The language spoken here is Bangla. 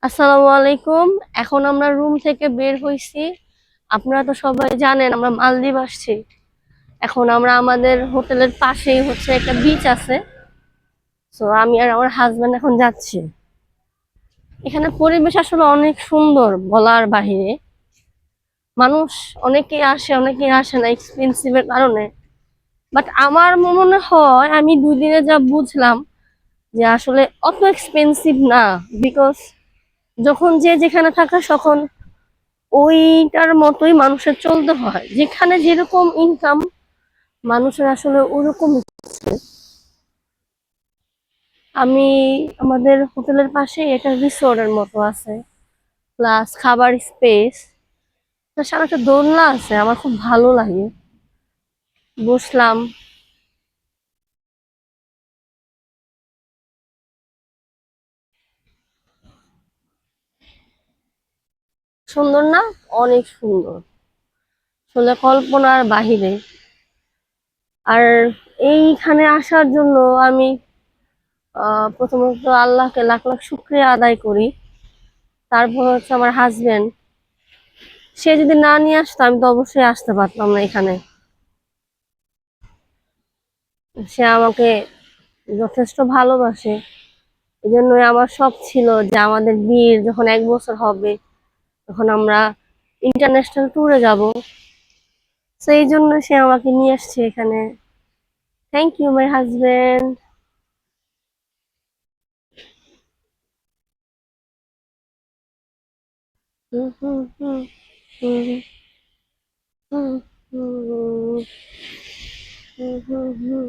আসসালামু আলাইকুম। এখন আমরা রুম থেকে বের হইছি। আপনারা তো সবাই জানেন আমরা মালদ্বীপ আসছি। এখন আমরা আমাদের হোটেলের পাশেই হচ্ছে একটা বিচ আছে। তো আমি আর আমার হাজবেন্ড এখন যাচ্ছি। এখানে পরিবেশ আসলে অনেক সুন্দর বলার বাহিরে। মানুষ অনেকেই আসে অনেকেই আসে না এক্সপেন্সিভের কারণে। বাট আমার মনে হয় আমি 2 দিনে যা বুঝলাম যে আসলে অত এক্সপেন্সিভ না। বিকজ যখন যে যেখানে থাকে তখন ওইটার মতোই মানুষের চলতে হয়, যেখানে যেরকম ইনকাম মানুষের আসলে ওরকম। আমি আমাদের হোটেলের পাশে একটা রিসোর্টের মতো আছে, প্লাস খাবার স্পেস, তার সামনে একটা দোলনা আছে, আমার খুব ভালো লাগে। বসলাম। সুন্দর না? অনেক সুন্দর, আসলে কল্পনার বাহিরে। আর এইখানে আসার জন্য আমি প্রথমত আল্লাহকে লাখ লাখ শুক্রিয়া আদায় করি। তারপর হচ্ছে আমার হাজবেন্ড, সে যদি না নিয়ে আসতো আমি তো অবশ্যই আসতে পারতাম না এখানে। সে আমাকে যথেষ্ট ভালোবাসে। এই জন্যই আমার শখ ছিল যে আমাদের বিয়ের যখন 1 বছর হবে তখন আমরা ইন্টারন্যাশনাল ট্যুরে যাব। সেই জন্য সে আমাকে নিয়ে আসছে এখানে। Thank you my husband. হুম হুম হুম হুম হুম হুম হুম হুম হুম